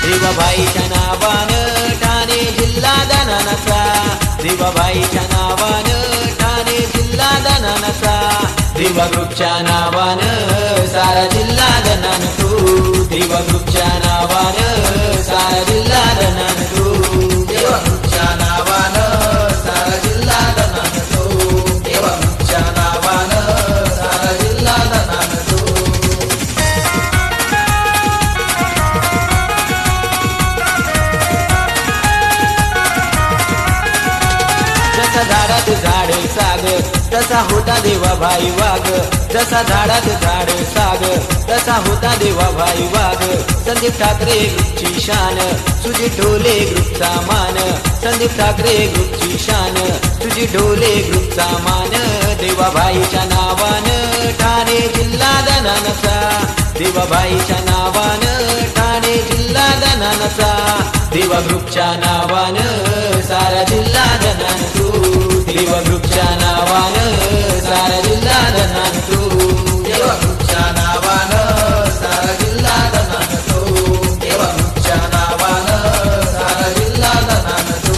देवाबाईच्या नावानं ठाणे जिल्हा दनानाचा, देवाबाईच्या नावानं ठाणे जिल्हा दनानाचा, देवा ग्रुपच्या नावानं सारा जिल्हा दनान तू, देवा ग्रुपच्या नावानं सारा जिल्हा दनान तू, देवा ग्रुपच्या नावानं सारा जिल्हा दनान तू, देवा ग्रुपच्या नावानं सारा जिल्हा दनान तू. जसा झाडात झाड साग तसा होता देवाभाई वाघ, जसा झाडात झाड साग तसा होता देवाभाई वाघ. संदीप ठाकरे ग्रुपची शान, सुजित ढोले ग्रुपचा मान, संदीप ठाकरे ग्रुपची शान, सुजित ढोले ग्रुपचा मान. देवाभाईच्या नावानं ठाणे जिल्हा दनानाचा, देवाबाईच्या नावानं ठाणे जिल्हा दनानाचा, देवा ग्रुपच्या नावानं सारा जिल्हा दनान तू, देवा ग्रुपच्या नावानं सारा जिल्हा दनान तू, देवा ग्रुपच्या नावानं सारा जिल्हा दनान तू, देवा ग्रुपच्या नावानं सारा जिल्हा दनान तू.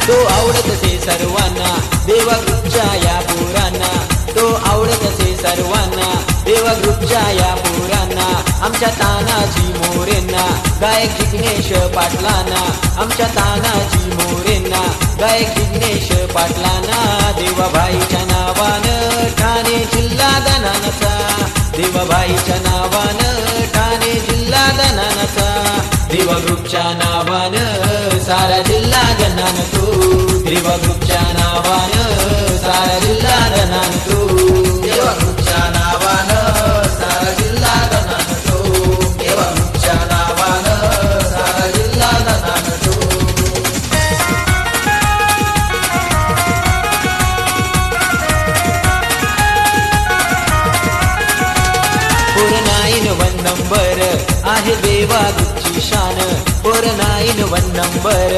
तो आवडत असे सर्वांना देवा ग्रुपच्या या पोरांना, तो आवडत असे सर्वांना देवा ग्रुपच्या या पोरांना. आमच्या तानाजी मोरेंना गायक जिग्नेश पाटलांना, आमच्या तानाजी मोरेंना गायक जिग्नेश पाटलांना. देवाबाईच्या नावानं ठाणे जिल्हा दनानाचा, देवाबाईच्या नावानं ठाणे जिल्हा दनानाचा, देवा ग्रुपच्या नावानं सारा जिल्हा दनान तू, देवा ग्रुपच्या नावानं सारा जिल्हा दनान तू, देवा ग्रुपच्या नावानं सारा जिल्हा दनान तू, देवा ग्रुपच्या नावानं सारा जिल्हा दनान तू. पोरनाईन वन नंबर आहे देवा ग्रुपची शान, पोरनाईन वन नंबर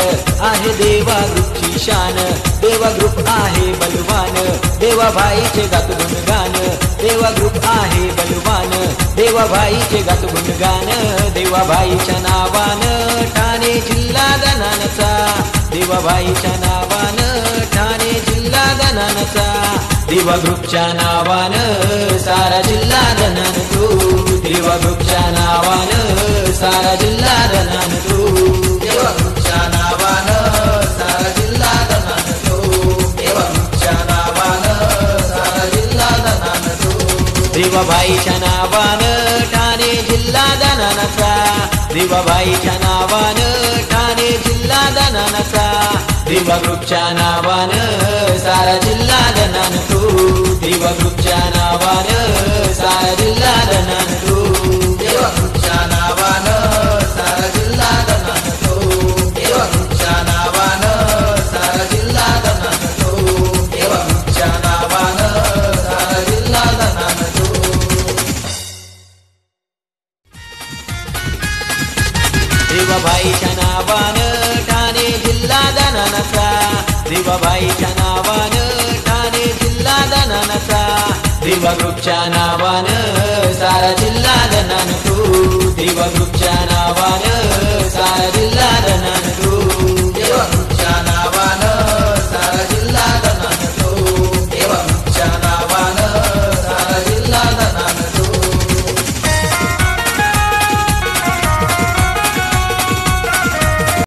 आहे देवा ग्रुपची शान. देवा ग्रुप आहे बलवान, देवाबाईचे गात गुणगान, देवा ग्रुप आहे बलवान, देवाबाईचे गात गुणगान. देवाबाईच्या नावानं ठाणे जिल्हा दनानाचा, देवाबाईच्या नावानं ठाणे जिल्हा दनानाचा, देवा ग्रुपच्या नावानं सारा जिल्हा दनान तू, देवा ग्रुपच्या नावानं सारा जिल्हा दनान तू, देवा ग्रुपच्या नावानं सारा जिल्हा दनान तू, देवा ग्रुपच्या नावानं सारा जिल्हा दनान तू. देवाबाईच्या नावानं ठाणे जिल्हा दनानाचा, देवाबाईच्या नावानं ठाणे जिल्हा दनानाचा, देवा ग्रुपच्या नावानं सारा जिल्हा दनान तू, देवा ग्रुपच्या नावानं सारा जिल्हा दनान तू, देवा ग्रुपच्या नावानं सारा जिल्हा दनान तू, देवा ग्रुपच्या नावानं सारा जिल्हा दनान तू, देवा ग्रुपच्या नावानं सारा जिल्हा दनान तू. देवाबाईच्या नावानं ठाणे जिल्हा दनानाचा, देवाबाईच्या नावानं ठाणे जिल्हा दनानाचा, देवा ग्रुपच्या नावानं सारा जिल्हा दनान तू, देवा ग्रुपच्या नावानं